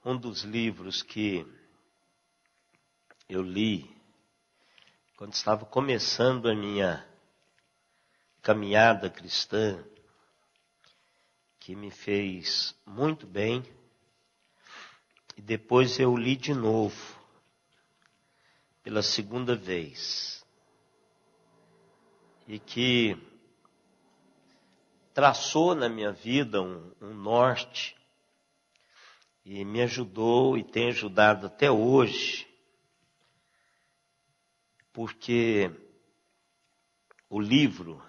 um dos livros que eu li quando estava começando a minha caminhada cristã, que me fez muito bem, e depois eu li de novo, pela segunda vez, e que traçou na minha vida um norte, e me ajudou e tem ajudado até hoje, porque o livro,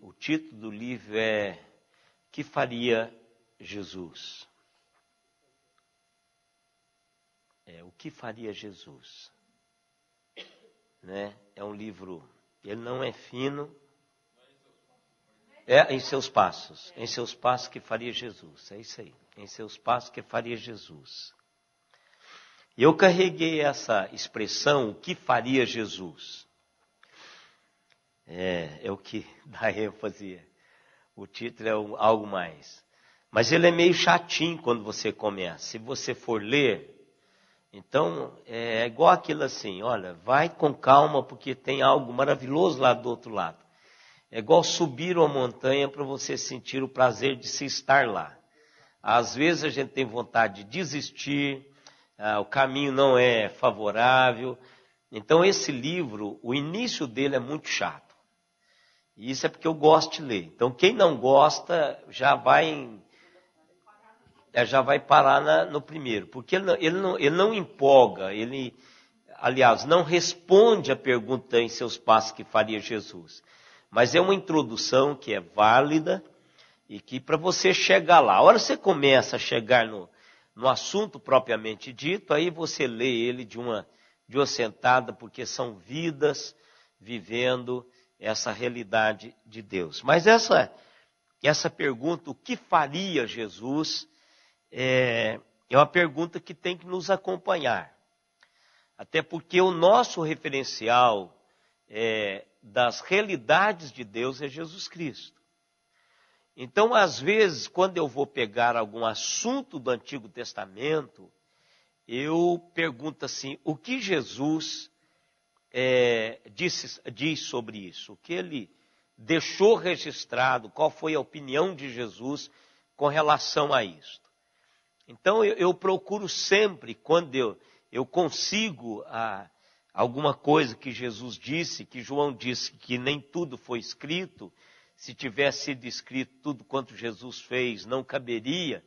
o título do livro é Que Faria Jesus? O que faria Jesus? Né? É um livro, ele não é fino, em seus passos que faria Jesus, é isso aí, em seus passos que faria Jesus. E eu carreguei essa expressão, o que faria Jesus? É o que dá ênfase, o título é algo mais. Mas ele é meio chatinho quando você começa, se você for ler, então é igual aquilo assim, olha, vai com calma porque tem algo maravilhoso lá do outro lado. É igual subir uma montanha para você sentir o prazer de se estar lá. Às vezes a gente tem vontade de desistir, o caminho não é favorável. Então esse livro, o início dele é muito chato. E isso é porque eu gosto de ler. Então quem não gosta já vai parar no primeiro. Porque ele não empolga, aliás, não responde a pergunta em seus passos que faria Jesus. Mas é uma introdução que é válida e que para você chegar lá, a hora que você começa a chegar no assunto propriamente dito, aí você lê ele de uma sentada, porque são vidas vivendo essa realidade de Deus. Mas essa pergunta, o que faria Jesus, é uma pergunta que tem que nos acompanhar. Até porque o nosso referencial das realidades de Deus é Jesus Cristo. Então, às vezes, quando eu vou pegar algum assunto do Antigo Testamento, eu pergunto assim, o que Jesus diz sobre isso? O que ele deixou registrado? Qual foi a opinião de Jesus com relação a isso? Então, eu procuro sempre, quando eu consigo alguma coisa que Jesus disse, que João disse que nem tudo foi escrito, se tivesse sido escrito tudo quanto Jesus fez, não caberia.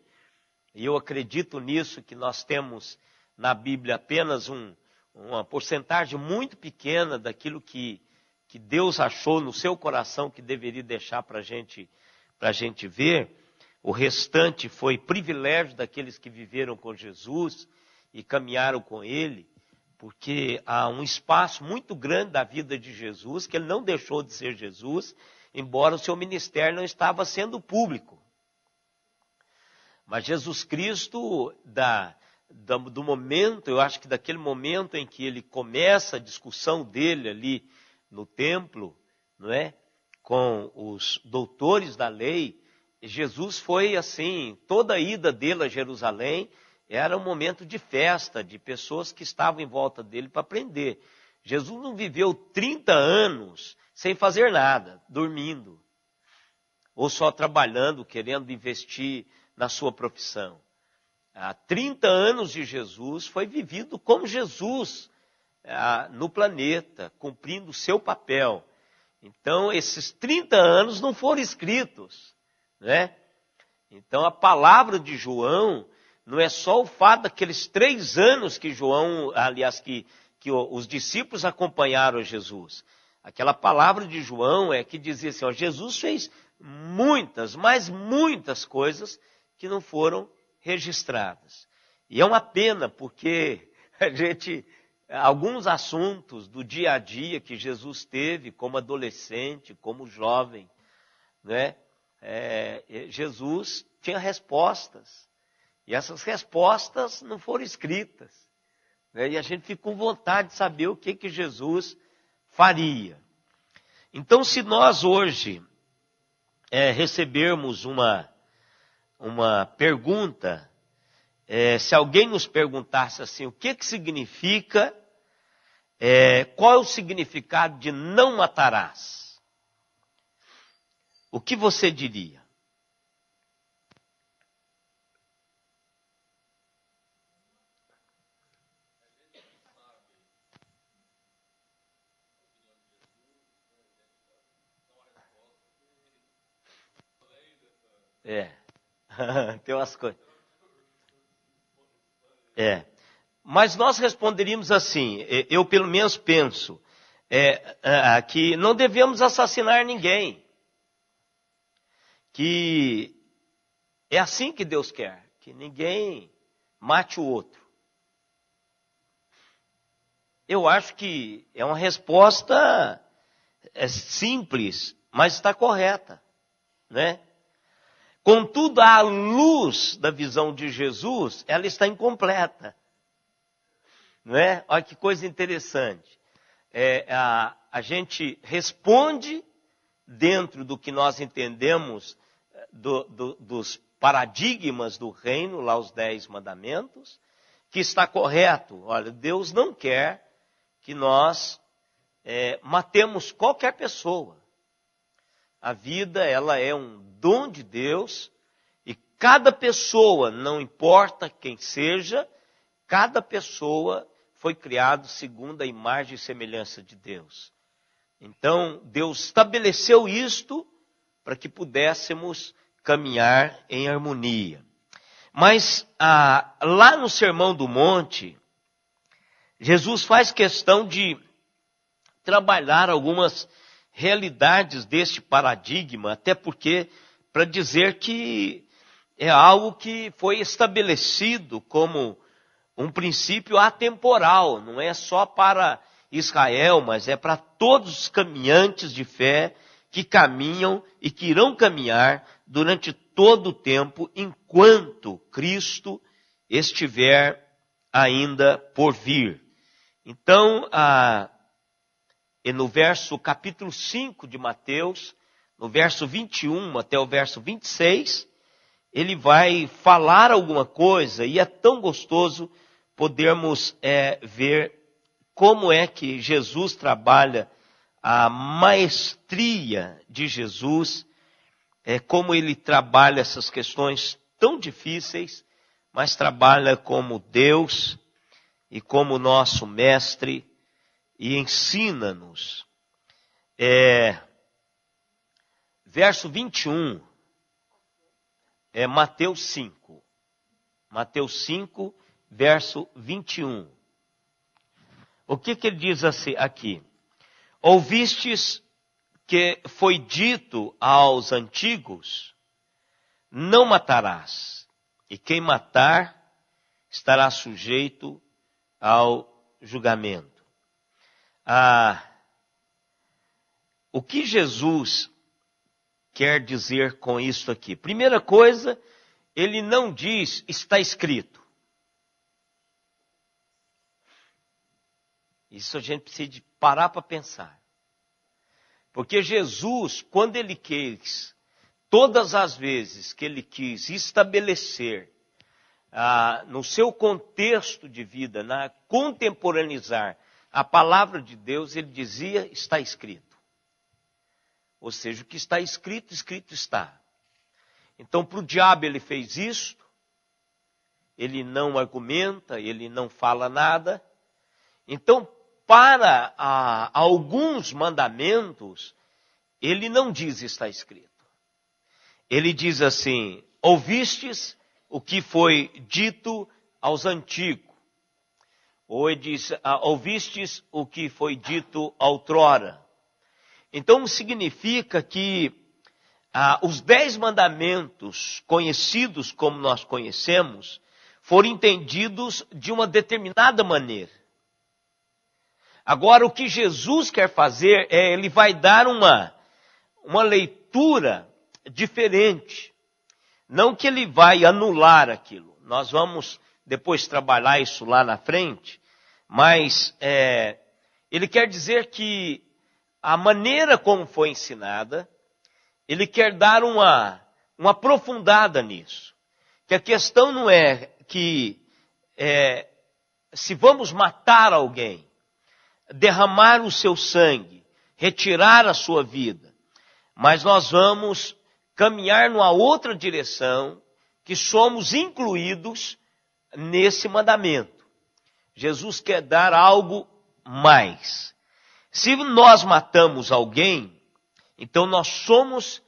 E eu acredito nisso, que nós temos na Bíblia apenas uma porcentagem muito pequena daquilo que Deus achou no seu coração que deveria deixar para a gente ver. O restante foi privilégio daqueles que viveram com Jesus e caminharam com Ele, porque há um espaço muito grande da vida de Jesus, que Ele não deixou de ser Jesus, embora o seu ministério não estava sendo público. Mas Jesus Cristo, do momento, eu acho que daquele momento em que Ele começa a discussão dele ali no templo, não é? Com os doutores da lei, Jesus foi assim, toda a ida dele a Jerusalém era um momento de festa, de pessoas que estavam em volta dele para aprender. Jesus não viveu 30 anos sem fazer nada, dormindo, ou só trabalhando, querendo investir na sua profissão. Há 30 anos de Jesus foi vivido como Jesus no planeta, cumprindo o seu papel. Então, esses 30 anos não foram escritos, né? Então, a palavra de João não é só o fato daqueles 3 anos que João, aliás, que os discípulos acompanharam Jesus. Aquela palavra de João que dizia assim, Jesus fez muitas, mas muitas coisas que não foram registradas. E é uma pena, porque alguns assuntos do dia a dia que Jesus teve como adolescente, como jovem, né? Jesus tinha respostas. E essas respostas não foram escritas. Né? E a gente fica com vontade de saber o que Jesus faria. Então, se nós hoje recebermos uma pergunta se alguém nos perguntasse assim, o que significa, qual é o significado de não matarás? O que você diria? Tem umas coisas. Mas nós responderíamos assim, eu pelo menos penso, que não devemos assassinar ninguém. Que é assim que Deus quer, que ninguém mate o outro. Eu acho que é uma resposta simples, mas está correta, né? Contudo, à luz da visão de Jesus, ela está incompleta. Não é? Olha que coisa interessante. A gente responde dentro do que nós entendemos dos paradigmas do reino, lá os 10 mandamentos, que está correto. Olha, Deus não quer que nós matemos qualquer pessoa. A vida, ela é um dom de Deus e cada pessoa, não importa quem seja, cada pessoa foi criado segundo a imagem e semelhança de Deus. Então, Deus estabeleceu isto para que pudéssemos caminhar em harmonia. Mas lá no Sermão do Monte, Jesus faz questão de trabalhar algumas realidades deste paradigma, até porque, para dizer que é algo que foi estabelecido como um princípio atemporal, não é só para Israel, mas é para todos os caminhantes de fé que caminham e que irão caminhar durante todo o tempo, enquanto Cristo estiver ainda por vir. Então, e no capítulo 5 de Mateus, no verso 21 até o verso 26, ele vai falar alguma coisa, e é tão gostoso podermos ver como é que Jesus trabalha, a maestria de Jesus, como ele trabalha essas questões tão difíceis, mas trabalha como Deus e como nosso mestre, e ensina-nos. Verso 21, Mateus 5. Mateus 5, verso 21. O que ele diz assim, aqui? Ouvistes que foi dito aos antigos, não matarás, e quem matar estará sujeito ao julgamento. O que Jesus quer dizer com isso aqui? Primeira coisa, ele não diz, está escrito. Isso a gente precisa de parar para pensar. Porque Jesus, quando ele quis, todas as vezes que ele quis estabelecer no seu contexto de vida, contemporaneizar a palavra de Deus, ele dizia, está escrito. Ou seja, o que está escrito, escrito está. Então, para o diabo ele fez isso, ele não argumenta, ele não fala nada. Então, para alguns mandamentos, ele não diz está escrito. Ele diz assim, ouvistes o que foi dito aos antigos. Ou ele diz, ouvistes o que foi dito outrora. Então significa que os 10 mandamentos, conhecidos como nós conhecemos, foram entendidos de uma determinada maneira. Agora o que Jesus quer fazer ele vai dar uma leitura diferente. Não que ele vai anular aquilo. Nós vamos depois trabalhar isso lá na frente, mas ele quer dizer que a maneira como foi ensinada, ele quer dar uma aprofundada nisso. Que a questão não é se vamos matar alguém, derramar o seu sangue, retirar a sua vida, mas nós vamos caminhar numa outra direção, que somos incluídos nesse mandamento. Jesus quer dar algo mais. Se nós matamos alguém, então nós somos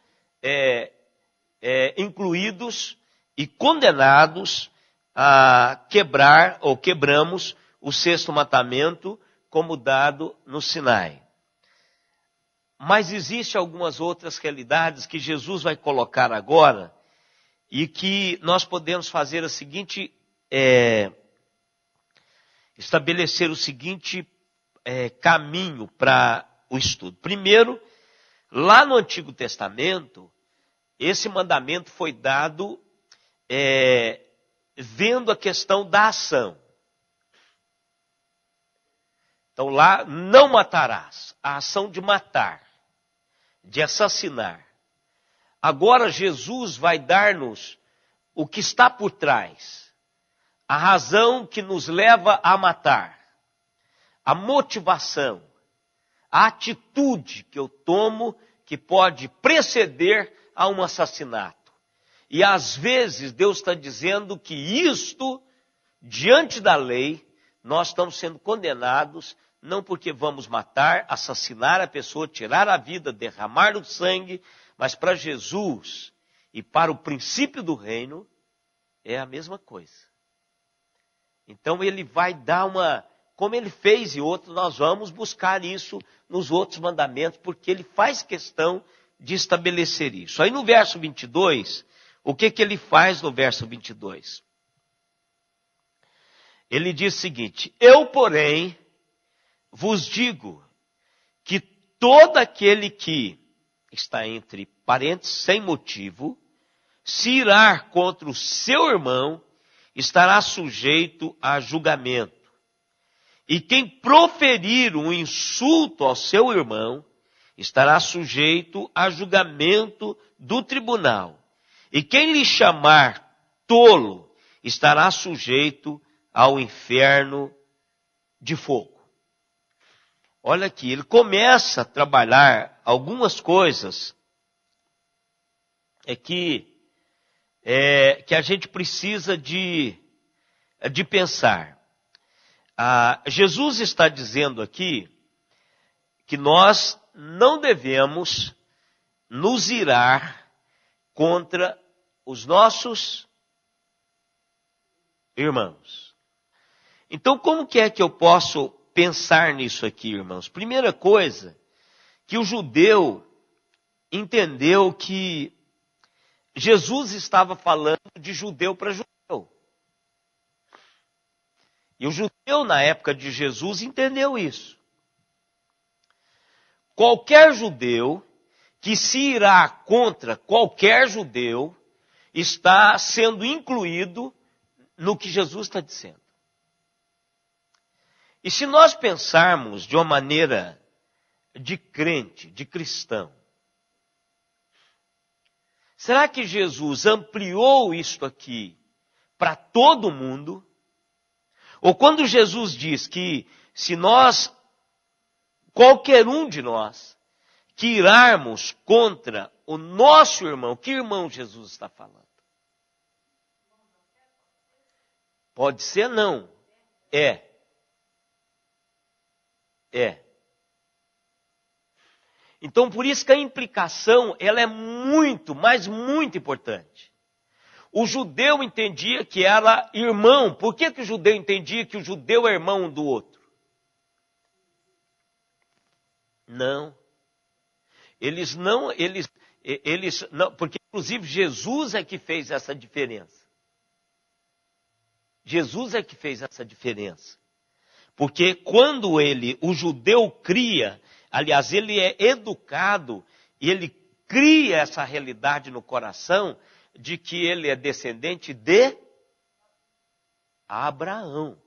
incluídos e condenados a quebrar ou quebramos o sexto mandamento como dado no Sinai. Mas existem algumas outras realidades que Jesus vai colocar agora e que nós podemos fazer a seguinte, estabelecer o seguinte caminho para o estudo. Primeiro, lá no Antigo Testamento, esse mandamento foi dado vendo a questão da ação. Então lá, não matarás, a ação de matar, de assassinar. Agora Jesus vai dar-nos o que está por trás, a razão que nos leva a matar, a motivação, a atitude que eu tomo que pode preceder a um assassinato. E às vezes Deus está dizendo que isto, diante da lei, nós estamos sendo condenados, não porque vamos matar, assassinar a pessoa, tirar a vida, derramar o sangue, mas para Jesus e para o princípio do reino, é a mesma coisa. Então ele vai dar como ele fez e outros, nós vamos buscar isso nos outros mandamentos, porque ele faz questão de estabelecer isso. Aí no verso 22, o que ele faz no verso 22? Ele diz o seguinte: eu, porém, vos digo que todo aquele que está entre parentes sem motivo, se irar contra o seu irmão, estará sujeito a julgamento. E quem proferir um insulto ao seu irmão, estará sujeito a julgamento do tribunal. E quem lhe chamar tolo, estará sujeito ao inferno de fogo. Olha aqui, ele começa a trabalhar algumas coisas que a gente precisa de pensar. Jesus está dizendo aqui que nós não devemos nos irar contra os nossos irmãos. Então, como que é que eu posso pensar nisso aqui, irmãos? Primeira coisa, que o judeu entendeu que Jesus estava falando de judeu para judeu. E o judeu, na época de Jesus, entendeu isso. Qualquer judeu que se irá contra qualquer judeu está sendo incluído no que Jesus está dizendo. E se nós pensarmos de uma maneira de crente, de cristão, será que Jesus ampliou isto aqui para todo mundo? Ou quando Jesus diz que se nós, qualquer um de nós, que irarmos contra o nosso irmão, que irmão Jesus está falando? Pode ser não. É. Então, por isso que a implicação, ela é muito, mas muito importante. O judeu entendia que era irmão. Por que o judeu entendia que o judeu é irmão um do outro? Não. Eles não, porque inclusive Jesus é que fez essa diferença. Jesus é que fez essa diferença. Porque quando o judeu cria, aliás, ele é educado e ele cria essa realidade no coração de que ele é descendente de Abraão.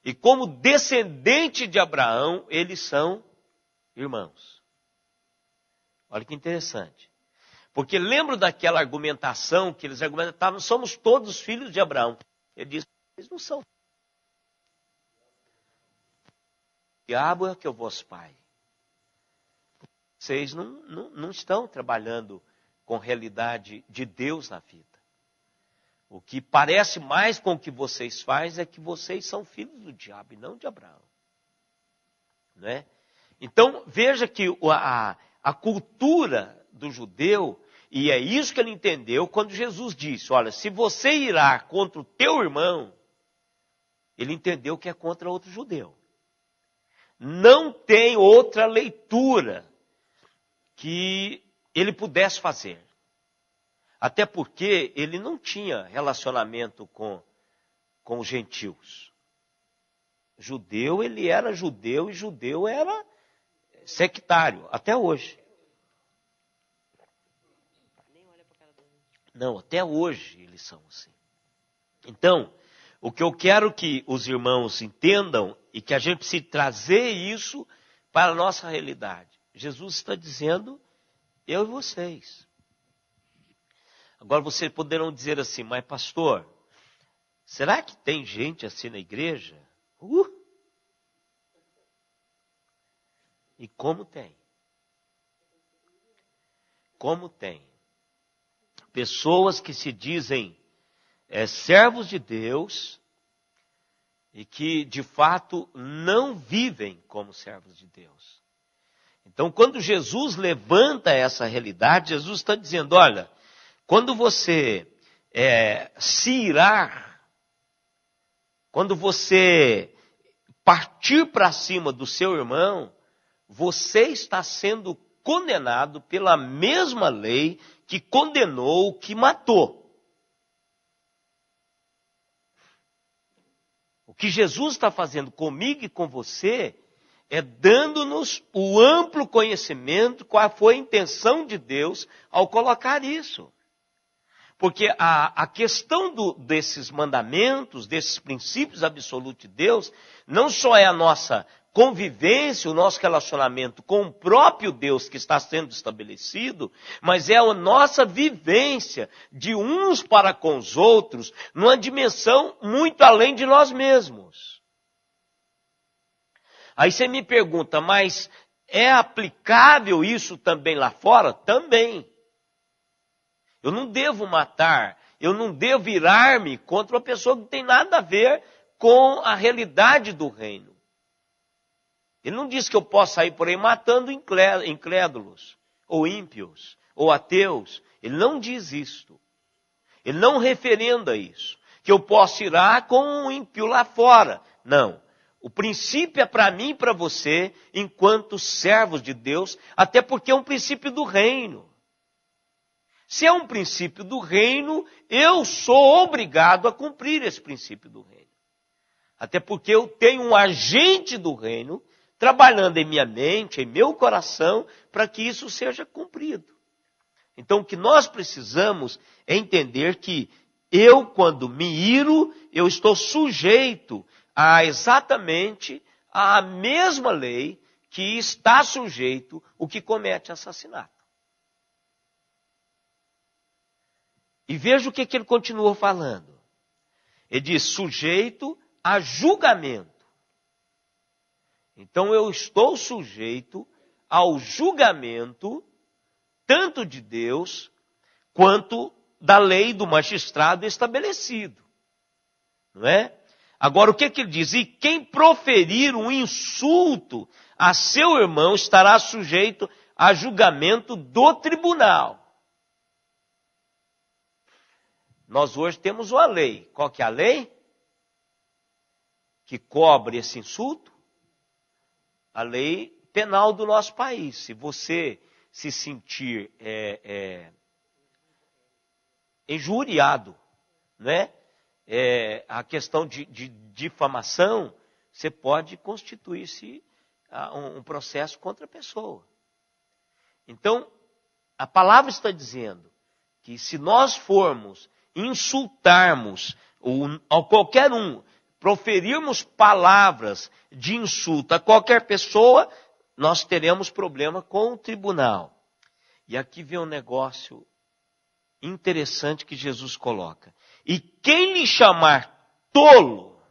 E como descendente de Abraão, eles são irmãos. Olha que interessante. Porque lembro daquela argumentação que eles argumentavam, somos todos filhos de Abraão. Ele disse, eles não são. O diabo é que é o vosso pai. Vocês não estão trabalhando com a realidade de Deus na vida. O que parece mais com o que vocês fazem é que vocês são filhos do diabo e não de Abraão. Não é? Então, veja que a cultura do judeu, e é isso que ele entendeu quando Jesus disse, olha, se você irá contra o teu irmão, ele entendeu que é contra outro judeu. Não tem outra leitura que ele pudesse fazer. Até porque ele não tinha relacionamento com os gentios. Judeu, ele era judeu e judeu era sectário, até hoje. Não, até hoje eles são assim. Então, o que eu quero que os irmãos entendam e que a gente precisa trazer isso para a nossa realidade. Jesus está dizendo, eu e vocês. Agora vocês poderão dizer assim, mas pastor, será que tem gente assim na igreja? E como tem? Como tem? Pessoas que se dizem servos de Deus e que de fato não vivem como servos de Deus. Então quando Jesus levanta essa realidade, Jesus está dizendo, olha, quando você se irar, quando você partir para cima do seu irmão, você está sendo condenado pela mesma lei que condenou o que matou. O que Jesus está fazendo comigo e com você é dando-nos o amplo conhecimento qual foi a intenção de Deus ao colocar isso. Porque a questão desses mandamentos, desses princípios absolutos de Deus, não só é a nossa convivência, o nosso relacionamento com o próprio Deus que está sendo estabelecido, mas é a nossa vivência de uns para com os outros, numa dimensão muito além de nós mesmos. Aí você me pergunta, mas é aplicável isso também lá fora? Também. Eu não devo matar, eu não devo virar-me contra uma pessoa que não tem nada a ver com a realidade do reino. Ele não diz que eu posso sair por aí matando incrédulos, ou ímpios, ou ateus. Ele não diz isto. Ele não referenda isso. Que eu posso irar com um ímpio lá fora. Não. O princípio é para mim e para você, enquanto servos de Deus, até porque é um princípio do reino. Se é um princípio do reino, eu sou obrigado a cumprir esse princípio do reino. Até porque eu tenho um agente do reino trabalhando em minha mente, em meu coração, para que isso seja cumprido. Então, o que nós precisamos é entender que eu, quando me iro, eu estou sujeito a exatamente a mesma lei que está sujeito o que comete assassinato. E veja o que ele continua falando. Ele diz, sujeito a julgamento. Então eu estou sujeito ao julgamento tanto de Deus quanto da lei do magistrado estabelecido. Não é? Agora o que ele diz? E quem proferir um insulto a seu irmão estará sujeito a julgamento do tribunal. Nós hoje temos uma lei. Qual que é a lei? Que cobre esse insulto? A lei penal do nosso país. Se você se sentir injuriado, né? A questão de difamação, você pode constituir-se um processo contra a pessoa. Então, a palavra está dizendo que se nós formos insultarmos a qualquer um, proferirmos palavras de insulto a qualquer pessoa, nós teremos problema com o tribunal. E aqui vem um negócio interessante que Jesus coloca. E quem lhe chamar tolo,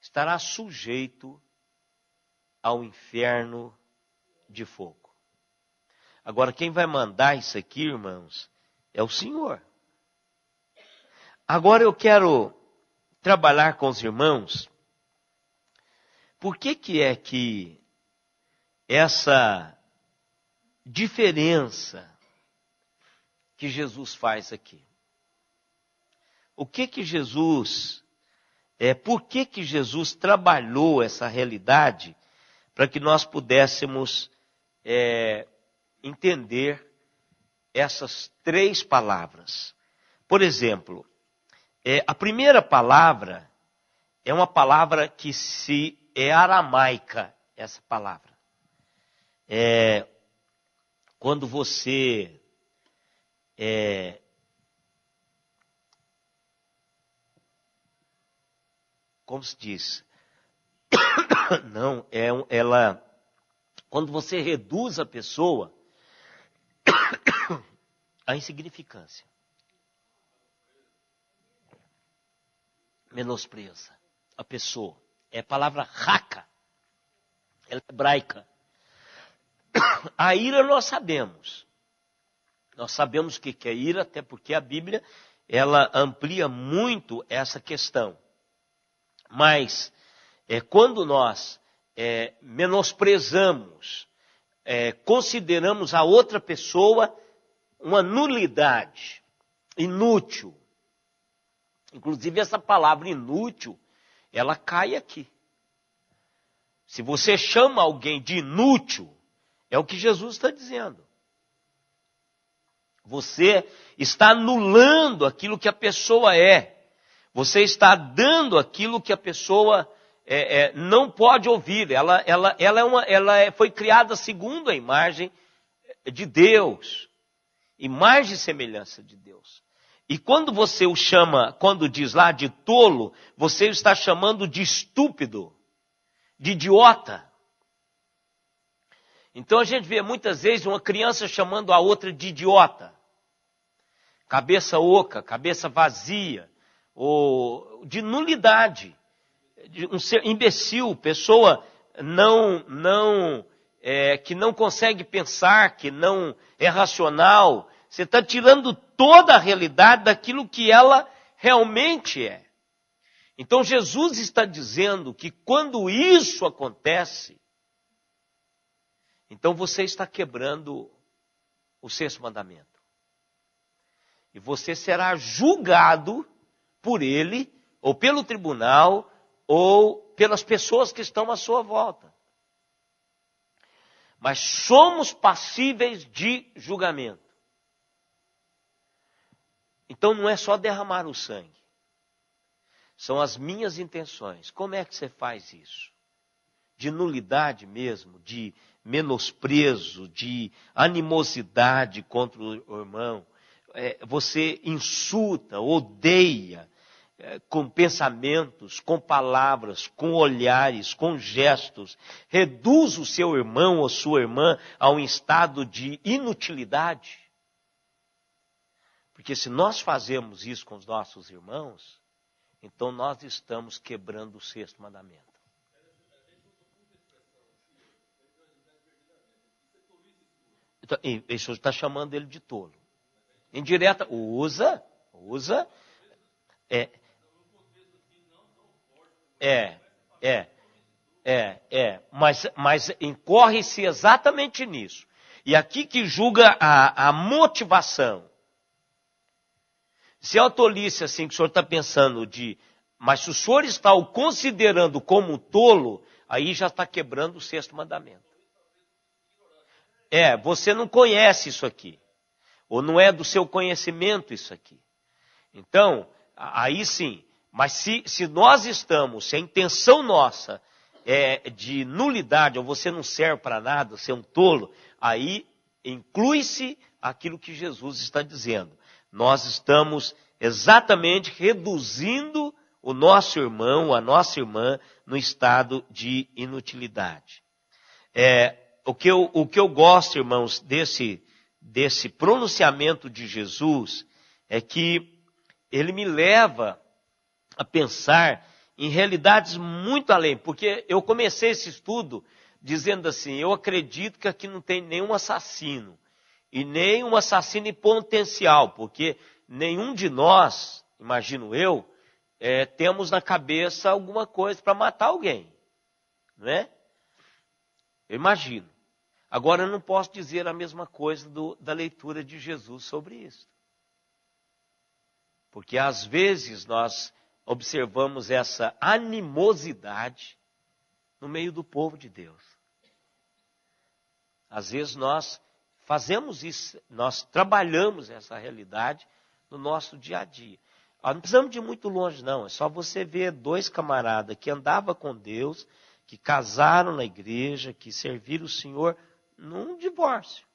estará sujeito ao inferno de fogo. Agora, quem vai mandar isso aqui, irmãos, é o Senhor. Agora eu quero trabalhar com os irmãos. Por que é que essa diferença que Jesus faz aqui? O que Jesus, por que Jesus trabalhou essa realidade para que nós pudéssemos entender essas três palavras? Por exemplo, a primeira palavra é uma palavra que é aramaica, essa palavra. Quando você como se diz? Não, ela, quando você reduz a pessoa à insignificância, menospreza a pessoa. É a palavra raca, ela é hebraica. A ira nós sabemos. Nós sabemos o que é ira, até porque a Bíblia ela amplia muito essa questão. Mas quando nós menosprezamos, consideramos a outra pessoa uma nulidade, inútil. Inclusive essa palavra inútil, ela cai aqui. Se você chama alguém de inútil, é o que Jesus está dizendo. Você está anulando aquilo que a pessoa é. Você está dando aquilo que a pessoa não pode ouvir. Ela foi criada segundo a imagem de Deus. Imagem e semelhança de Deus. E quando você o chama, quando diz lá de tolo, você está chamando de estúpido, de idiota. Então a gente vê muitas vezes uma criança chamando a outra de idiota. Cabeça oca, cabeça vazia, ou de nulidade, de um ser imbecil, pessoa que não consegue pensar, que não é racional. Você está tirando toda a realidade daquilo que ela realmente é. Então Jesus está dizendo que quando isso acontece, então você está quebrando o sexto mandamento. E você será julgado por ele, ou pelo tribunal, ou pelas pessoas que estão à sua volta. Mas somos passíveis de julgamento. Então não é só derramar o sangue. São as minhas intenções. Como é que você faz isso? De nulidade mesmo, de menosprezo, de animosidade contra o irmão. Você insulta, odeia, com pensamentos, com palavras, com olhares, com gestos. Reduz o seu irmão ou sua irmã a um estado de inutilidade. Porque se nós fazemos isso com os nossos irmãos, então nós estamos quebrando o sexto mandamento. Então, isso está chamando ele de tolo. Indireta, usa. Mas incorre-se exatamente nisso. E aqui que julga a motivação. Se é a tolice assim que o senhor está pensando mas se o senhor está o considerando como tolo, aí já está quebrando o sexto mandamento. Você não conhece isso aqui. Ou não é do seu conhecimento isso aqui. Então, aí sim. Mas se nós estamos, se a intenção nossa é de nulidade, ou você não serve para nada, você é um tolo, aí inclui-se aquilo que Jesus está dizendo. Nós estamos exatamente reduzindo o nosso irmão, a nossa irmã, no estado de inutilidade. o que eu gosto, irmãos, desse pronunciamento de Jesus, é que ele me leva a pensar em realidades muito além. Porque eu comecei esse estudo dizendo assim, eu acredito que aqui não tem nenhum assassino. E nem um assassino em potencial, porque nenhum de nós, imagino eu, temos na cabeça alguma coisa para matar alguém. Não é? Eu imagino. Agora, eu não posso dizer a mesma coisa da leitura de Jesus sobre isso. Porque às vezes nós observamos essa animosidade no meio do povo de Deus. Às vezes nós fazemos isso, nós trabalhamos essa realidade no nosso dia a dia. Não precisamos de ir muito longe, não. É só você ver 2 camaradas que andavam com Deus, que casaram na igreja, que serviram o Senhor num divórcio.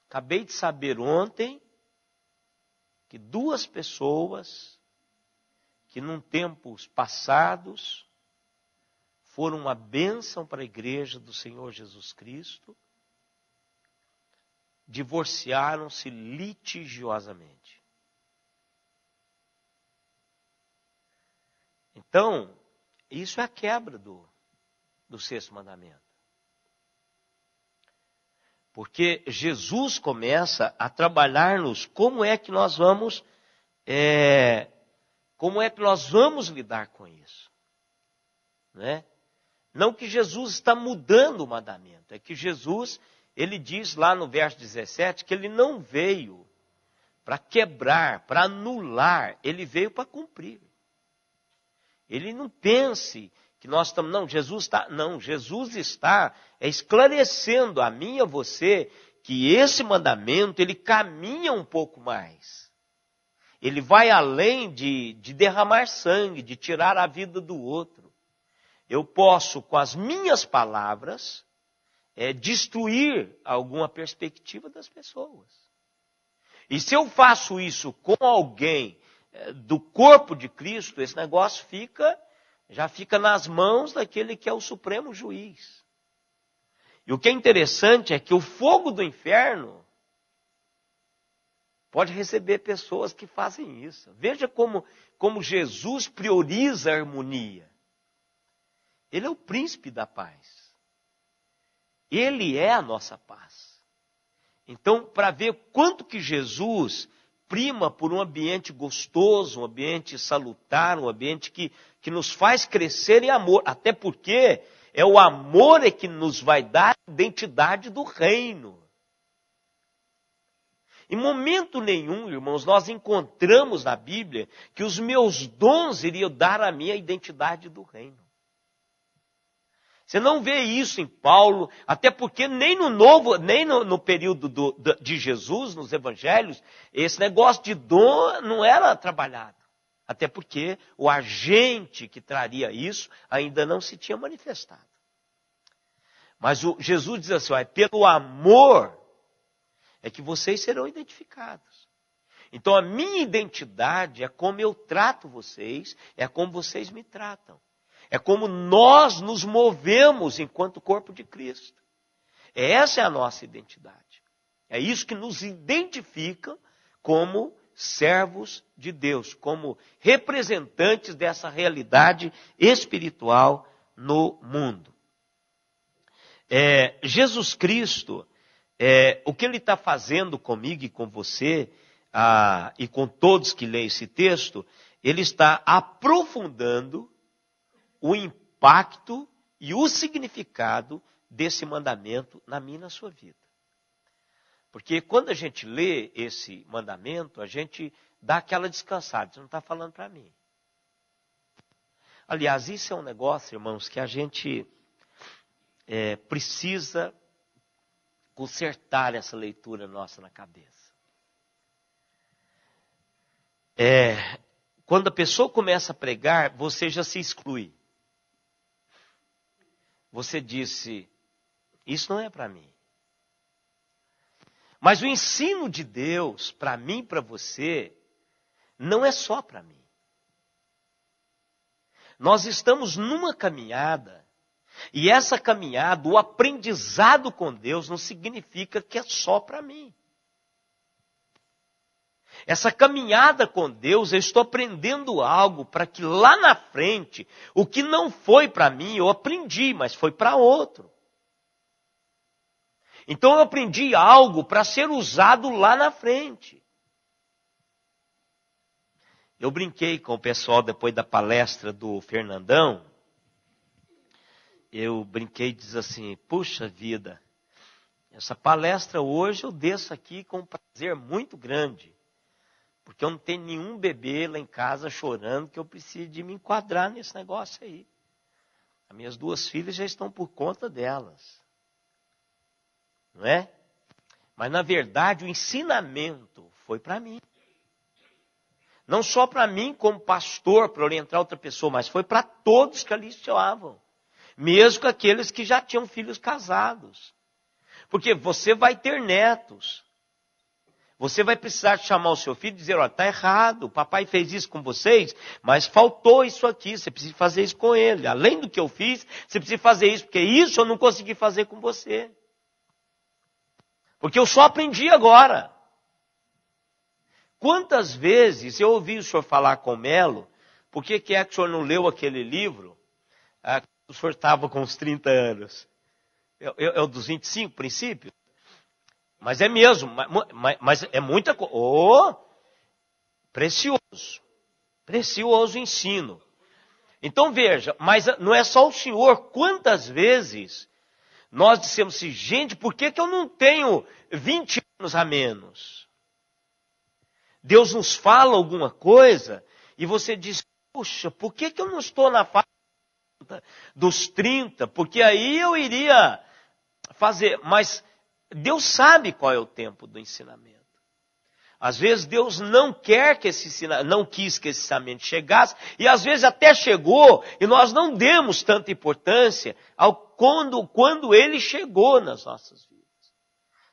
Acabei de saber ontem que 2 pessoas que num tempos passados foram uma bênção para a igreja do Senhor Jesus Cristo, divorciaram-se litigiosamente. Então, isso é a quebra do 6º mandamento. Porque Jesus começa a trabalhar-nos como é que nós vamos lidar com isso. Né? Não que Jesus está mudando o mandamento, é que Jesus, ele diz lá no verso 17, que ele não veio para quebrar, para anular, ele veio para cumprir. Ele não pense que nós estamos... Jesus está esclarecendo a mim e a você que esse mandamento, ele caminha um pouco mais. Ele vai além de derramar sangue, de tirar a vida do outro. Eu posso, com as minhas palavras, destruir alguma perspectiva das pessoas. E se eu faço isso com alguém do corpo de Cristo, esse negócio já fica nas mãos daquele que é o supremo juiz. E o que é interessante é que o fogo do inferno pode receber pessoas que fazem isso. Veja como Jesus prioriza a harmonia. Ele é o príncipe da paz. Ele é a nossa paz. Então, para ver quanto que Jesus prima por um ambiente gostoso, um ambiente salutar, um ambiente que nos faz crescer em amor. Até porque é o amor que nos vai dar a identidade do reino. Em momento nenhum, irmãos, nós encontramos na Bíblia que os meus dons iriam dar a minha identidade do reino. Você não vê isso em Paulo, até porque nem no período de Jesus, nos evangelhos, esse negócio de dom não era trabalhado. Até porque o agente que traria isso ainda não se tinha manifestado. Mas Jesus diz assim, pelo amor é que vocês serão identificados. Então a minha identidade é como eu trato vocês, é como vocês me tratam. É como nós nos movemos enquanto corpo de Cristo. Essa é a nossa identidade. É isso que nos identifica como servos de Deus, como representantes dessa realidade espiritual no mundo. Jesus Cristo, o que Ele está fazendo comigo e com você, e com todos que leem esse texto, Ele está aprofundando o impacto e o significado desse mandamento na minha e na sua vida. Porque quando a gente lê esse mandamento, a gente dá aquela descansada. Você não está falando para mim. Aliás, isso é um negócio, irmãos, que a gente precisa consertar essa leitura nossa na cabeça. Quando a pessoa começa a pregar, você já se exclui. Você disse, isso não é para mim. Mas o ensino de Deus, para mim e para você, não é só para mim. Nós estamos numa caminhada E essa caminhada, o aprendizado com Deus, não significa que é só para mim. Essa caminhada com Deus, eu estou aprendendo algo para que lá na frente, o que não foi para mim, eu aprendi, mas foi para outro. Então eu aprendi algo para ser usado lá na frente. Eu brinquei com o pessoal depois da palestra do Fernandão. Eu brinquei e disse assim, puxa vida, essa palestra hoje eu desço aqui com um prazer muito grande. Porque eu não tenho nenhum bebê lá em casa chorando que eu preciso de me enquadrar nesse negócio aí. As minhas 2 filhas já estão por conta delas. Não é? Mas na verdade o ensinamento foi para mim. Não só para mim como pastor, para orientar outra pessoa, mas foi para todos que ali estavam. Mesmo aqueles que já tinham filhos casados. Porque você vai ter netos. Você vai precisar chamar o seu filho e dizer, olha, está errado, o papai fez isso com vocês, mas faltou isso aqui, você precisa fazer isso com ele. Além do que eu fiz, você precisa fazer isso, porque isso eu não consegui fazer com você. Porque eu só aprendi agora. Quantas vezes eu ouvi o senhor falar com o Melo, por que é que o senhor não leu aquele livro? O senhor estava com uns 30 anos. É o dos 25 princípios? Mas é mesmo, mas é muita coisa. Oh, precioso. Precioso ensino. Então veja, mas não é só o senhor. Quantas vezes nós dissemos assim, gente, por que eu não tenho 20 anos a menos? Deus nos fala alguma coisa e você diz, puxa, por que eu não estou na faixa dos 30? Porque aí eu iria fazer, mas Deus sabe qual é o tempo do ensinamento. Às vezes Deus não quer que não quis que esse ensinamento chegasse, e às vezes até chegou, e nós não demos tanta importância quando ele chegou nas nossas vidas.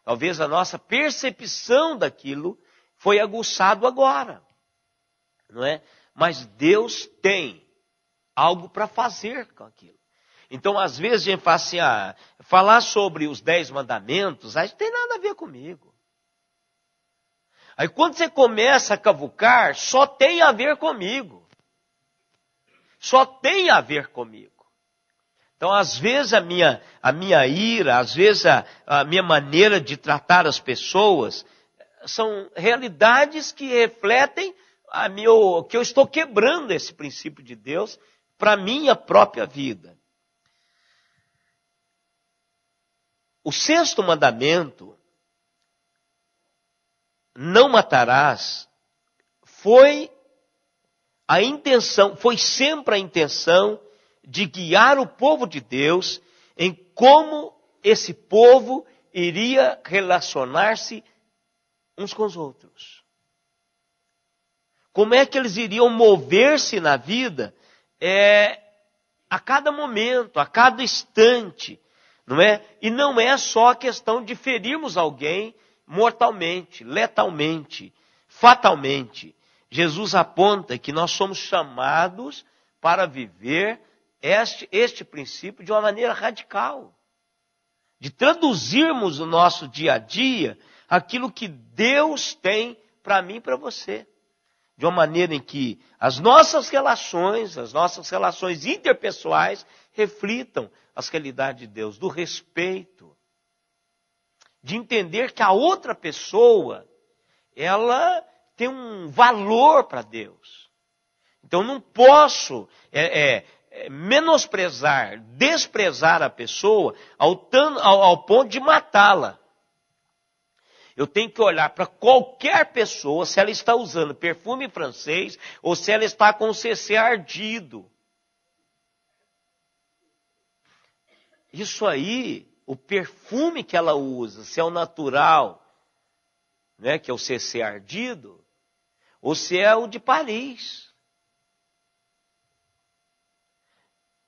Talvez a nossa percepção daquilo foi aguçado agora, não é? Mas Deus tem algo para fazer com aquilo. Então, às vezes, a gente fala assim, falar sobre os 10 mandamentos, aí não tem nada a ver comigo. Aí quando você começa a cavucar, só tem a ver comigo. Só tem a ver comigo. Então, às vezes, a minha ira, às vezes, a minha maneira de tratar as pessoas, são realidades que refletem que eu estou quebrando esse princípio de Deus para a minha própria vida. O 6º mandamento, não matarás, foi sempre a intenção de guiar o povo de Deus em como esse povo iria relacionar-se uns com os outros. Como é que eles iriam mover-se na vida a cada momento, a cada instante. Não é? E não é só a questão de ferirmos alguém mortalmente, letalmente, fatalmente. Jesus aponta que nós somos chamados para viver este princípio de uma maneira radical. De traduzirmos no nosso dia a dia aquilo que Deus tem para mim e para você. De uma maneira em que as nossas relações interpessoais reflitam as realidades de Deus, do respeito, de entender que a outra pessoa, ela tem um valor para Deus. Então não posso menosprezar, desprezar a pessoa ao ponto de matá-la. Eu tenho que olhar para qualquer pessoa, se ela está usando perfume francês ou se ela está com o CC ardido. Isso aí, o perfume que ela usa, se é o natural, né, que é o CC ardido, ou se é o de Paris.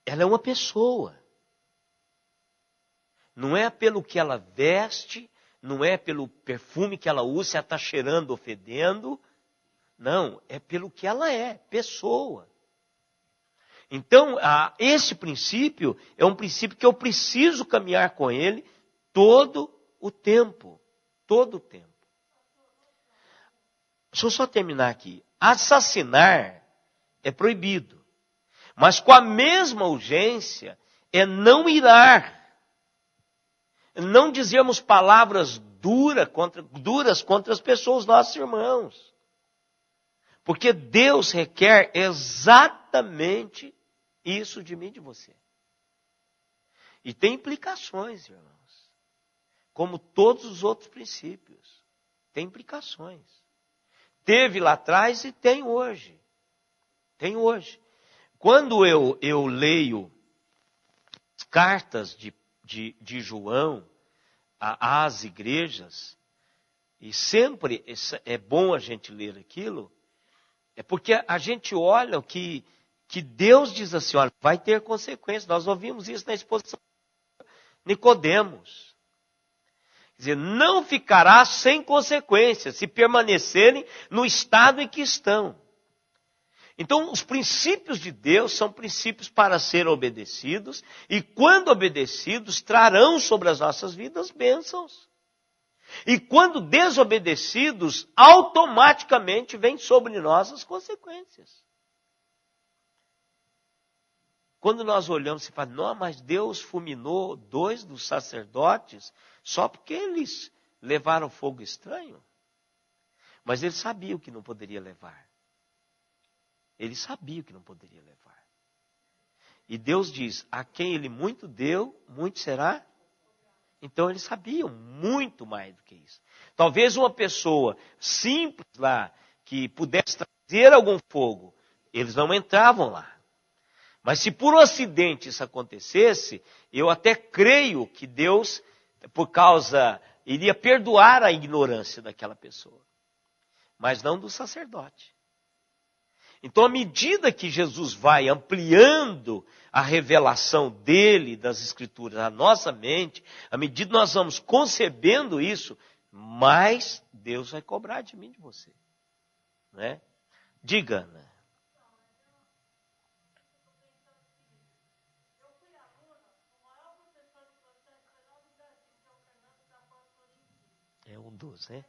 Ela é uma pessoa. Não é pelo que ela veste, não é pelo perfume que ela usa, se ela está cheirando ou fedendo. Não, é pelo que ela é, pessoa. Então, esse princípio é um princípio que eu preciso caminhar com ele todo o tempo. Todo o tempo. Deixa eu só terminar aqui. Assassinar é proibido. Mas com a mesma urgência é não irar. Não dizermos palavras duras contra as pessoas, nossos irmãos. Porque Deus requer exatamente isso de mim e de você. E tem implicações, irmãos. Como todos os outros princípios. Tem implicações. Teve lá atrás e tem hoje. Tem hoje. Quando eu leio cartas de João às igrejas, e sempre é bom a gente ler aquilo, é porque a gente olha que Deus diz assim, olha, vai ter consequências. Nós ouvimos isso na exposição de Nicodemos. Quer dizer, não ficará sem consequências se permanecerem no estado em que estão. Então, os princípios de Deus são princípios para serem obedecidos, e quando obedecidos, trarão sobre as nossas vidas bênçãos. E quando desobedecidos, automaticamente vêm sobre nós as consequências. Quando nós olhamos e falamos, não, mas Deus fulminou 2 dos sacerdotes só porque eles levaram fogo estranho. Mas ele sabia o que não poderia levar. Ele sabia o que não poderia levar. E Deus diz, a quem ele muito deu, muito será. Então eles sabiam muito mais do que isso. Talvez uma pessoa simples lá, que pudesse trazer algum fogo, eles não entravam lá. Mas se por um acidente isso acontecesse, eu até creio que Deus, iria perdoar a ignorância daquela pessoa. Mas não do sacerdote. Então, à medida que Jesus vai ampliando a revelação dele, das Escrituras, à nossa mente, à medida que nós vamos concebendo isso, mais Deus vai cobrar de mim e de você. Né? Diga, Ana. É um dos, né?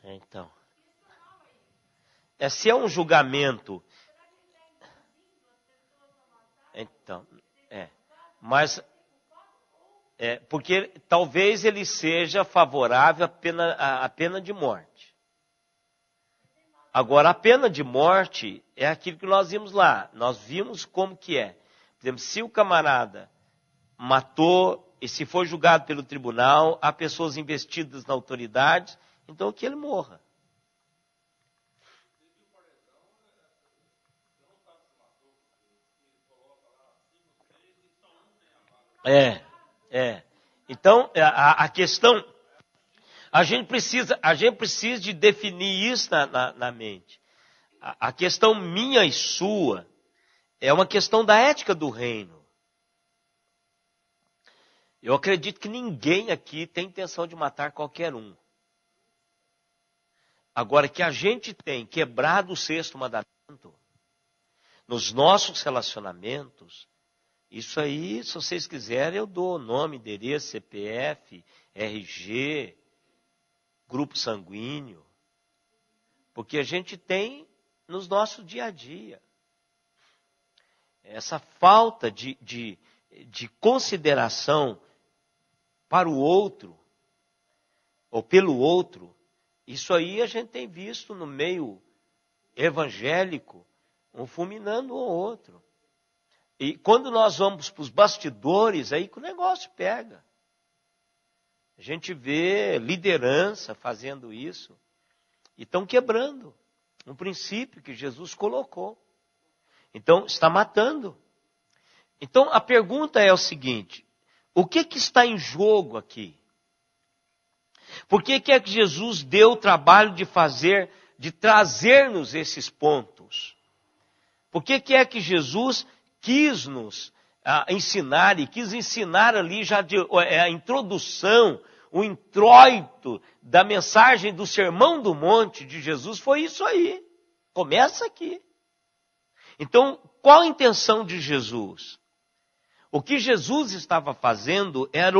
Então, se é um julgamento, então, mas porque talvez ele seja favorável à pena de morte. Agora, a pena de morte é aquilo que nós vimos lá. Nós vimos como que é. Por exemplo, se o camarada matou e se for julgado pelo tribunal, há pessoas investidas na autoridade, então que ele morra. Então, a questão, a gente precisa de definir isso na mente. A questão minha e sua é uma questão da ética do reino. Eu acredito que ninguém aqui tem intenção de matar qualquer um. Agora, que a gente tem quebrado o 6º mandamento nos nossos relacionamentos, isso aí, se vocês quiserem, eu dou nome, endereço, CPF, RG, grupo sanguíneo. Porque a gente tem nos nossos dia a dia essa falta de consideração para o outro, ou pelo outro. Isso aí a gente tem visto no meio evangélico, um fulminando o outro. E quando nós vamos para os bastidores, aí que o negócio pega. A gente vê liderança fazendo isso. E estão quebrando um princípio que Jesus colocou. Então, está matando. Então, a pergunta é o seguinte: o que está em jogo aqui? Por que é que Jesus deu o trabalho de trazer-nos esses pontos? Por que é que Jesus quis nos ensinar, e quis ensinar ali já a introdução, o introito da mensagem do Sermão do Monte de Jesus foi isso aí. Começa aqui. Então, qual a intenção de Jesus? O que Jesus estava fazendo era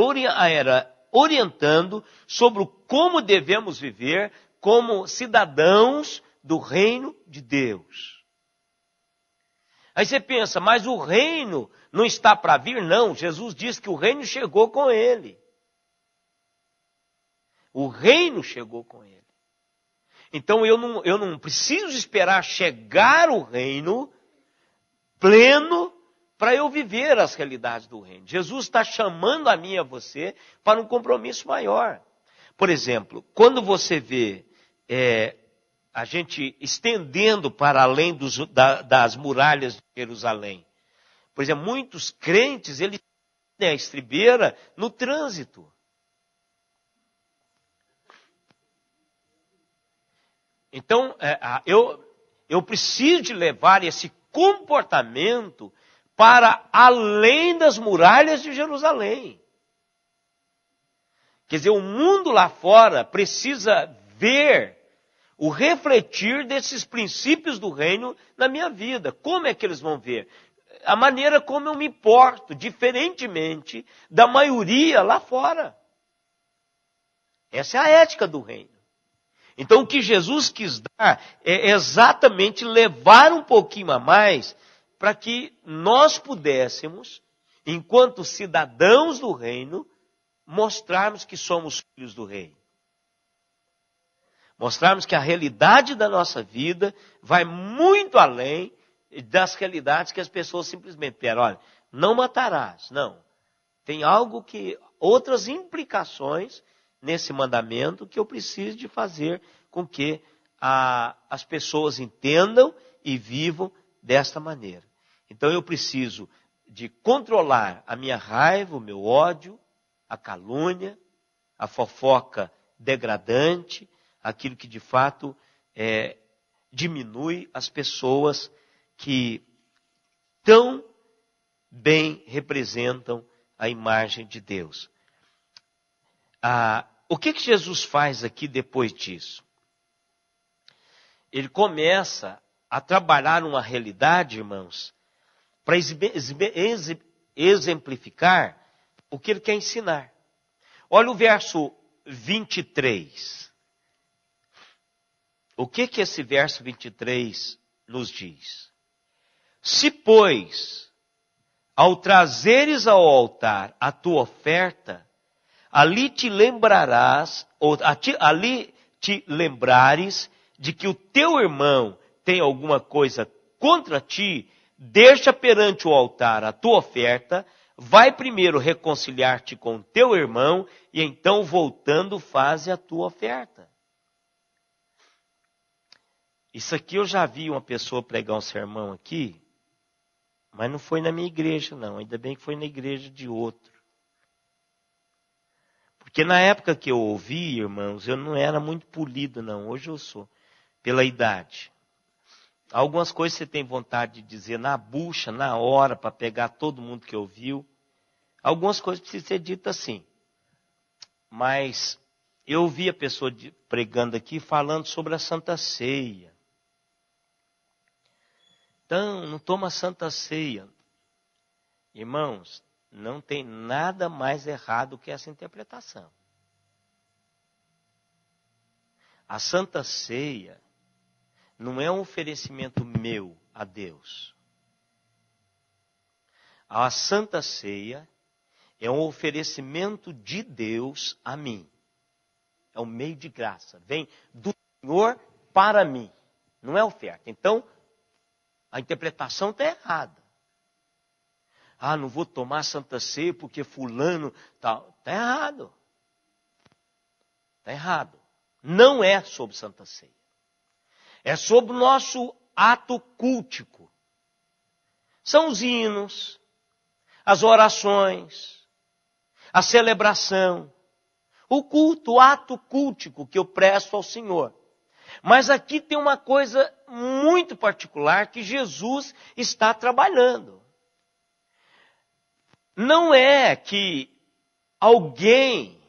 orientando sobre como devemos viver como cidadãos do reino de Deus. Aí você pensa, mas o reino não está para vir? Não, Jesus disse que o reino chegou com ele. O reino chegou com ele. Então eu não preciso esperar chegar o reino pleno para eu viver as realidades do reino. Jesus está chamando a mim e a você para um compromisso maior. Por exemplo, quando você vê a gente estendendo para além das muralhas de Jerusalém. Por exemplo, muitos crentes, eles têm a estribeira no trânsito. Então, eu preciso de levar esse comportamento para além das muralhas de Jerusalém. Quer dizer, o mundo lá fora precisa ver o refletir desses princípios do reino na minha vida. Como é que eles vão ver? A maneira como eu me porto, diferentemente da maioria lá fora. Essa é a ética do reino. Então, o que Jesus quis dar é exatamente levar um pouquinho a mais para que nós pudéssemos, enquanto cidadãos do reino, mostrarmos que somos filhos do rei. Mostrarmos que a realidade da nossa vida vai muito além das realidades que as pessoas simplesmente pedem. Olha, não matarás. Não. Tem outras implicações nesse mandamento que eu preciso de fazer com que as pessoas entendam e vivam desta maneira. Então eu preciso de controlar a minha raiva, o meu ódio, a calúnia, a fofoca degradante, aquilo que de fato diminui as pessoas que tão bem representam a imagem de Deus. O que Jesus faz aqui depois disso? Ele começa a trabalhar uma realidade, irmãos, para exemplificar o que ele quer ensinar. Olha o verso 23. O que esse verso 23 nos diz? Se, pois, ao trazeres ao altar a tua oferta, ali te lembrares de que o teu irmão tem alguma coisa contra ti, deixa perante o altar a tua oferta, vai primeiro reconciliar-te com o teu irmão e então, voltando, faze a tua oferta. Isso aqui eu já vi uma pessoa pregar um sermão aqui, mas não foi na minha igreja não, ainda bem que foi na igreja de outro. Porque na época que eu ouvi, irmãos, eu não era muito polido não, hoje eu sou, pela idade. Algumas coisas você tem vontade de dizer na bucha, na hora, para pegar todo mundo que ouviu. Algumas coisas precisam ser ditas assim. Mas eu ouvi a pessoa pregando aqui, falando sobre a Santa Ceia. Então, não toma Santa Ceia. Irmãos, não tem nada mais errado que essa interpretação. A Santa Ceia não é um oferecimento meu a Deus. A Santa Ceia é um oferecimento de Deus a mim. É um meio de graça. Vem do Senhor para mim. Não é oferta. Então, a interpretação está errada. Não vou tomar Santa Ceia porque fulano tal. Está errado. Está errado. Não é sobre Santa Ceia. É sobre o nosso ato cultico. São os hinos, as orações, a celebração, o culto, o ato cultico que eu presto ao Senhor. Mas aqui tem uma coisa muito particular que Jesus está trabalhando. não é que alguém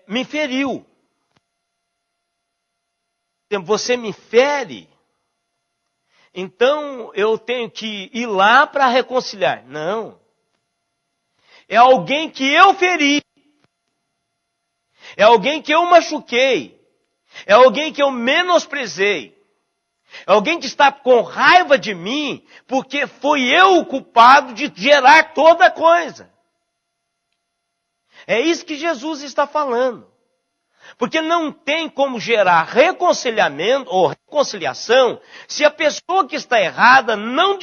me feriu. Você me fere, então eu tenho que ir lá para reconciliar. Não. É alguém que eu feri. É alguém que eu machuquei. É alguém que eu menosprezei. É alguém que está com raiva de mim, porque fui eu o culpado de gerar toda a coisa. É isso que Jesus está falando. Porque não tem como gerar reconciliamento ou reconciliação se a pessoa que está errada não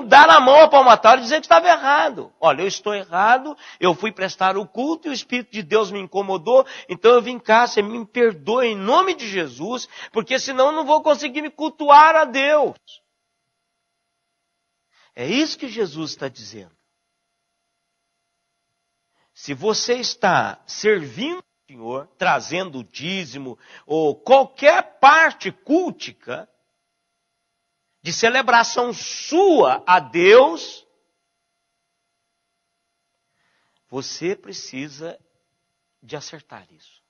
dar a mão à palmatória e dizer que estava errado. Olha, eu estou errado, eu fui prestar o culto e o Espírito de Deus me incomodou, então eu vim cá, você me perdoe em nome de Jesus, porque senão eu não vou conseguir me cultuar a Deus. É isso que Jesus está dizendo. Se você está servindo Senhor, trazendo o dízimo, ou qualquer parte cultica de celebração sua a Deus, você precisa de acertar isso.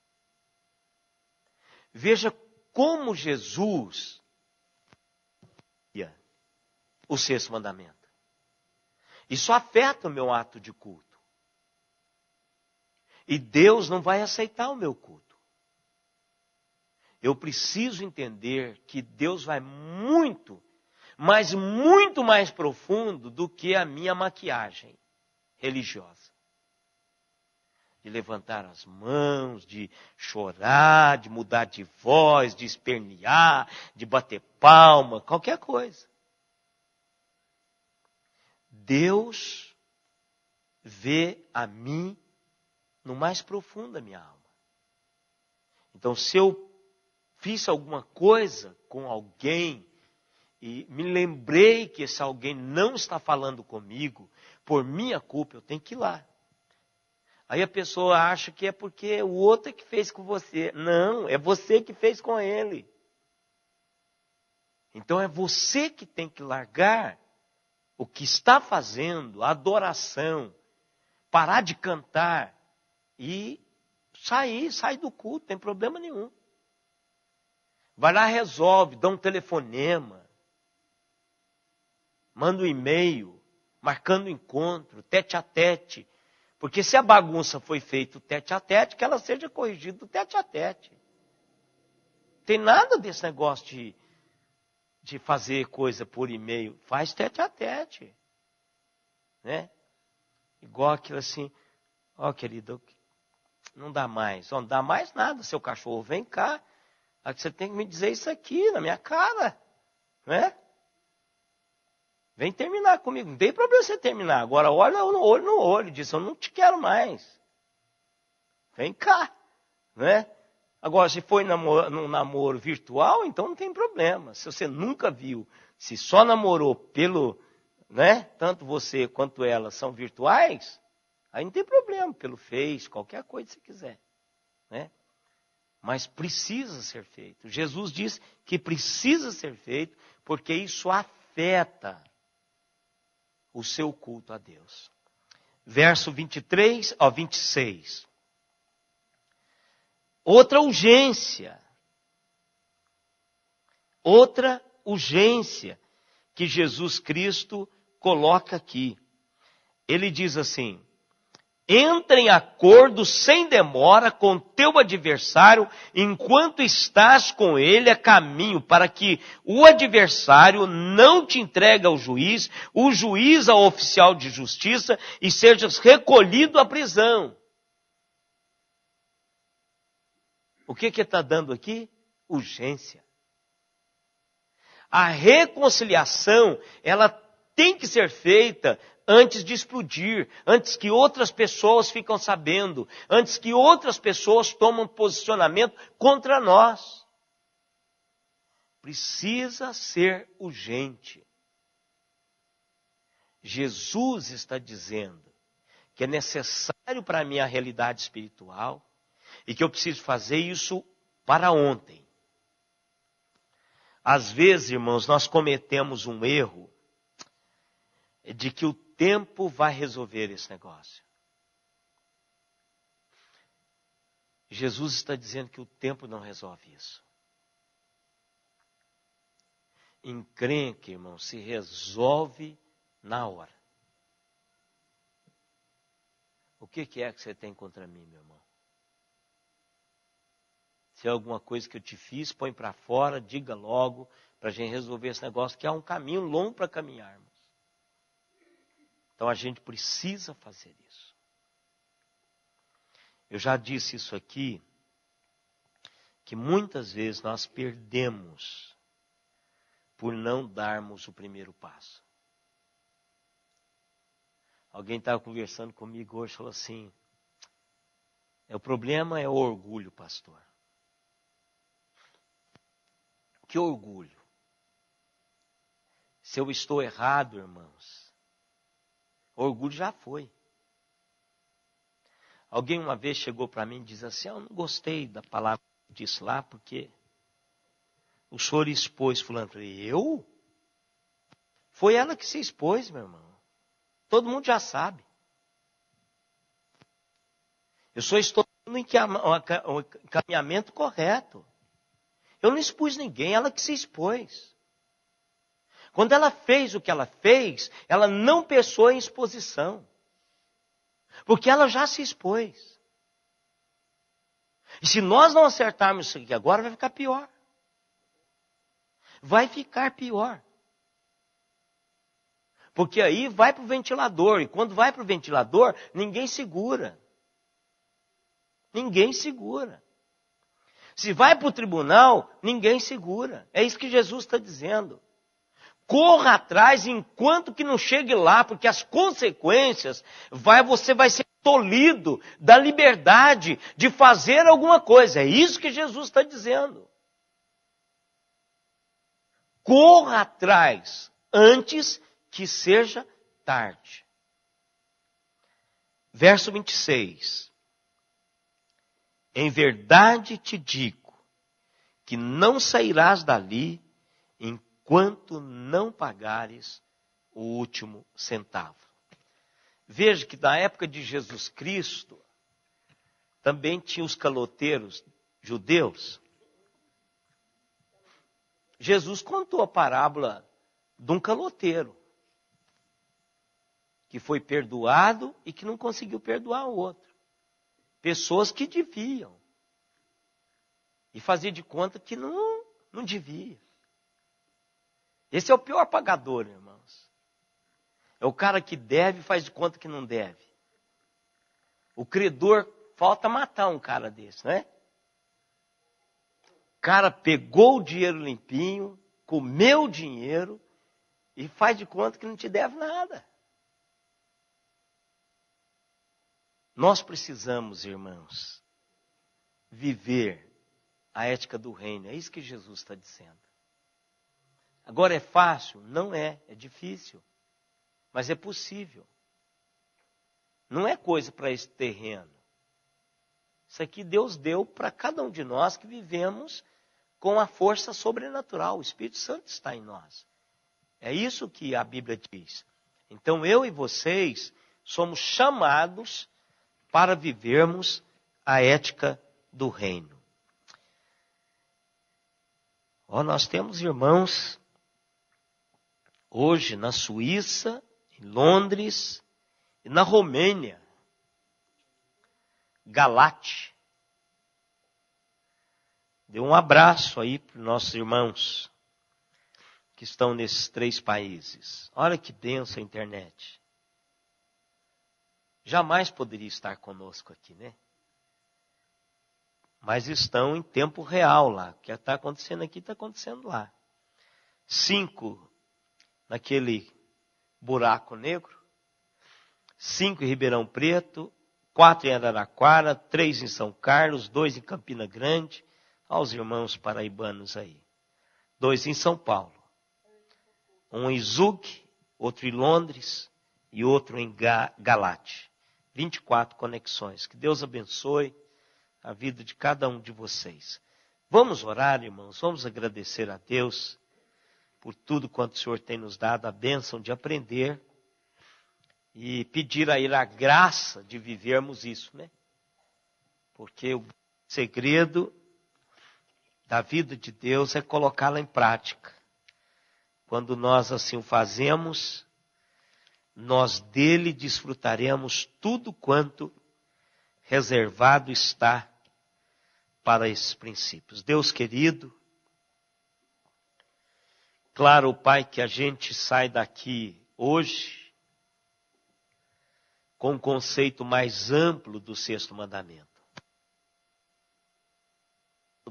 Veja como Jesus o sexto mandamento. Isso afeta o meu ato de culto. E Deus não vai aceitar o meu culto. Eu preciso entender que Deus vai muito, mas muito mais profundo do que a minha maquiagem religiosa. De levantar as mãos, de chorar, de mudar de voz, de espernear, de bater palma, qualquer coisa. Deus vê a mim no mais profundo da minha alma. Então, se eu fiz alguma coisa com alguém e me lembrei que esse alguém não está falando comigo, por minha culpa, eu tenho que ir lá. Aí a pessoa acha que é porque o outro é que fez com você. Não, é você que fez com ele. Então é você que tem que largar o que está fazendo, a adoração, parar de cantar e sai do culto, não tem problema nenhum. Vai lá, resolve, dá um telefonema, manda um e-mail, marcando encontro, tete a tete. Porque se a bagunça foi feita tete a tete, que ela seja corrigida tete a tete. Não tem nada desse negócio de fazer coisa por e-mail. Faz tete a tete. Né? Igual aquilo assim, ó querido, não dá mais. Não dá mais nada, seu cachorro, vem cá. Aqui você tem que me dizer isso aqui, na minha cara. Né? Vem terminar comigo. Não tem problema você terminar. Agora olha no olho. Diz, eu não te quero mais. Vem cá. Né? Agora, se foi num namoro virtual, então não tem problema. Se você nunca viu, se só namorou né? Tanto você quanto ela são virtuais, aí não tem problema. Pelo Face, qualquer coisa que você quiser. Né? Mas precisa ser feito. Jesus diz que precisa ser feito porque isso afeta o seu culto a Deus. Verso 23 ao 26. Outra urgência que Jesus Cristo coloca aqui. Ele diz assim: entra em acordo sem demora com teu adversário enquanto estás com ele a caminho, para que o adversário não te entregue ao juiz, o juiz ao oficial de justiça e sejas recolhido à prisão. O que está dando aqui? Urgência. A reconciliação, ela tem que ser feita antes de explodir, antes que outras pessoas ficam sabendo, antes que outras pessoas tomam posicionamento contra nós. Precisa ser urgente. Jesus está dizendo que é necessário para a minha realidade espiritual e que eu preciso fazer isso para ontem. Às vezes, irmãos, nós cometemos um erro de que o tempo vai resolver esse negócio. Jesus está dizendo que o tempo não resolve isso. Encrenca, irmão, se resolve na hora. O que é que você tem contra mim, meu irmão? Se é alguma coisa que eu te fiz, põe para fora, diga logo, para a gente resolver esse negócio, que há um caminho longo para caminharmos. Então a gente precisa fazer isso. Eu já disse isso aqui, que muitas vezes nós perdemos por não darmos o primeiro passo. Alguém estava conversando comigo hoje e falou assim, o problema é o orgulho, pastor. Que orgulho? Se eu estou errado, irmãos, o orgulho já foi. Alguém uma vez chegou para mim e disse assim, eu não gostei da palavra disso lá, porque o senhor expôs fulano. Eu? Foi ela que se expôs, meu irmão. Todo mundo já sabe. Eu só estou no encaminhamento correto. Eu não expus ninguém, ela que se expôs. Quando ela fez o que ela fez, ela não pensou em exposição. Porque ela já se expôs. E se nós não acertarmos isso aqui agora, vai ficar pior. Vai ficar pior. Porque aí vai para o ventilador. E quando vai para o ventilador, ninguém segura. Ninguém segura. Se vai para o tribunal, ninguém segura. É isso que Jesus está dizendo. Corra atrás enquanto que não chegue lá, porque as consequências, você vai ser tolhido da liberdade de fazer alguma coisa. É isso que Jesus está dizendo. Corra atrás antes que seja tarde. Verso 26. Em verdade te digo que não sairás dali enquanto não pagares o último centavo. Veja que na época de Jesus Cristo, também tinha os caloteiros judeus. Jesus contou a parábola de um caloteiro, que foi perdoado e que não conseguiu perdoar o outro. Pessoas que deviam. E fazia de conta que não devia. Esse é o pior pagador, irmãos. É o cara que deve e faz de conta que não deve. O credor, falta matar um cara desse, não é? O cara pegou o dinheiro limpinho, comeu o dinheiro e faz de conta que não te deve nada. Nós precisamos, irmãos, viver a ética do reino. É isso que Jesus está dizendo. Agora é fácil? Não é. É difícil. Mas é possível. Não é coisa para esse terreno. Isso aqui Deus deu para cada um de nós que vivemos com a força sobrenatural. O Espírito Santo está em nós. É isso que a Bíblia diz. Então eu e vocês somos chamados para vivermos a ética do reino. Nós temos irmãos hoje na Suíça, em Londres e na Romênia. Galate. Dê um abraço aí para os nossos irmãos que estão nesses 3 países. Olha que bênção a internet. Jamais poderia estar conosco aqui, né? Mas estão em tempo real lá. O que está acontecendo aqui está acontecendo lá. 5 naquele buraco negro. 5 em Ribeirão Preto. 4 em Araraquara. 3 em São Carlos. 2 em Campina Grande. Olha os irmãos paraibanos aí. 2 em São Paulo. 1 em Zug. Outro em Londres. E outro em Galate. 24 conexões. Que Deus abençoe a vida de cada um de vocês. Vamos orar, irmãos. Vamos agradecer a Deus por tudo quanto o Senhor tem nos dado, a bênção de aprender e pedir a Ele a graça de vivermos isso, né? Porque o segredo da vida de Deus é colocá-la em prática. Quando nós assim o fazemos, nós dele desfrutaremos tudo quanto reservado está para esses princípios. Deus querido, claro, Pai, que a gente sai daqui hoje com um conceito mais amplo do sexto mandamento.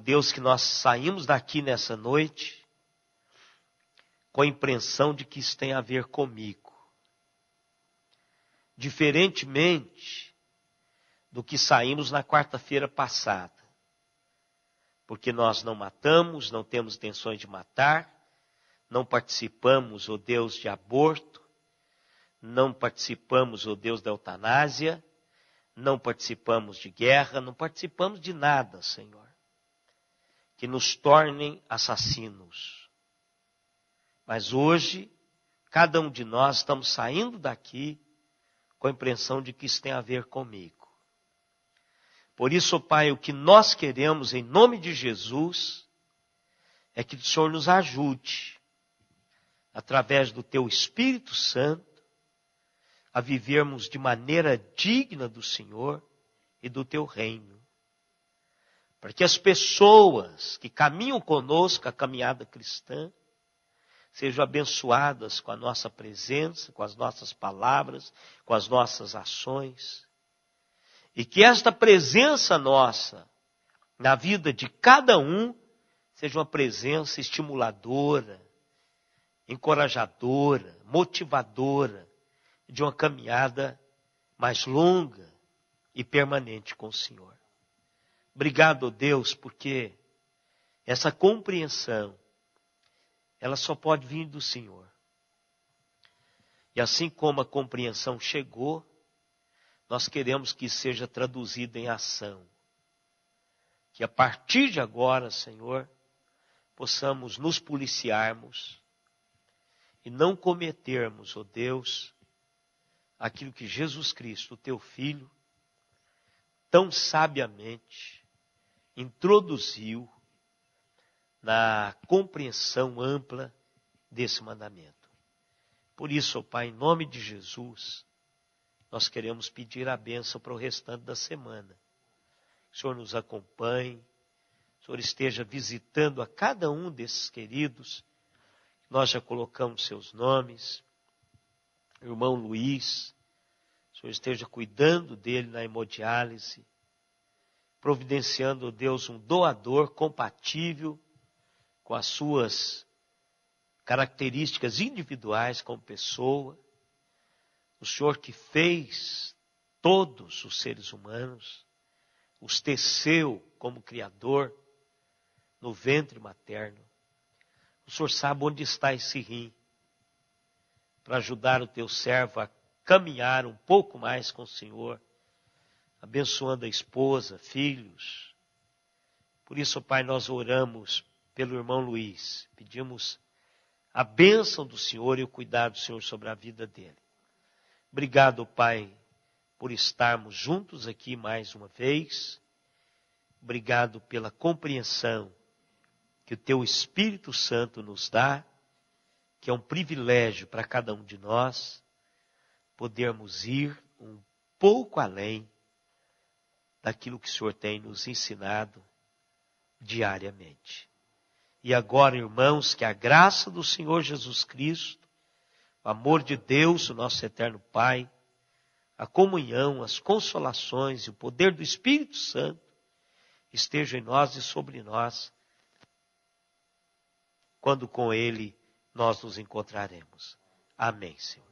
Deus, que nós saímos daqui nessa noite com a impressão de que isso tem a ver comigo. Diferentemente do que saímos na quarta-feira passada. Porque nós não matamos, não temos intenções de matar, não participamos, ó Deus, de aborto, não participamos, ó Deus, da eutanásia, não participamos de guerra, não participamos de nada, Senhor, que nos tornem assassinos. Mas hoje, cada um de nós estamos saindo daqui com a impressão de que isso tem a ver comigo. Por isso, Pai, o que nós queremos em nome de Jesus é que o Senhor nos ajude, através do Teu Espírito Santo, a vivermos de maneira digna do Senhor e do Teu reino. Para que as pessoas que caminham conosco a caminhada cristã sejam abençoadas com a nossa presença, com as nossas palavras, com as nossas ações. E que esta presença nossa na vida de cada um seja uma presença estimuladora, encorajadora, motivadora de uma caminhada mais longa e permanente com o Senhor. Obrigado, Deus, porque essa compreensão, ela só pode vir do Senhor. E assim como a compreensão chegou, nós queremos que seja traduzida em ação. Que a partir de agora, Senhor, possamos nos policiarmos e não cometermos, ó Deus, aquilo que Jesus Cristo, o Teu Filho, tão sabiamente introduziu na compreensão ampla desse mandamento. Por isso, ó Pai, em nome de Jesus, nós queremos pedir a bênção para o restante da semana. Que o Senhor nos acompanhe, o Senhor esteja visitando a cada um desses queridos. Nós já colocamos seus nomes. Irmão Luiz, o Senhor esteja cuidando dele na hemodiálise, providenciando, Deus, um doador compatível com as suas características individuais como pessoa. O Senhor que fez todos os seres humanos, os teceu como Criador no ventre materno. O Senhor sabe onde está esse rim, para ajudar o Teu servo a caminhar um pouco mais com o Senhor, abençoando a esposa, filhos. Por isso, Pai, nós oramos pelo irmão Luiz. Pedimos a bênção do Senhor e o cuidado do Senhor sobre a vida dele. Obrigado, Pai, por estarmos juntos aqui mais uma vez. Obrigado pela compreensão que o Teu Espírito Santo nos dá, que é um privilégio para cada um de nós podermos ir um pouco além daquilo que o Senhor tem nos ensinado diariamente. E agora, irmãos, que a graça do Senhor Jesus Cristo, o amor de Deus, o nosso eterno Pai, a comunhão, as consolações e o poder do Espírito Santo estejam em nós e sobre nós, quando com Ele nós nos encontraremos. Amém, Senhor.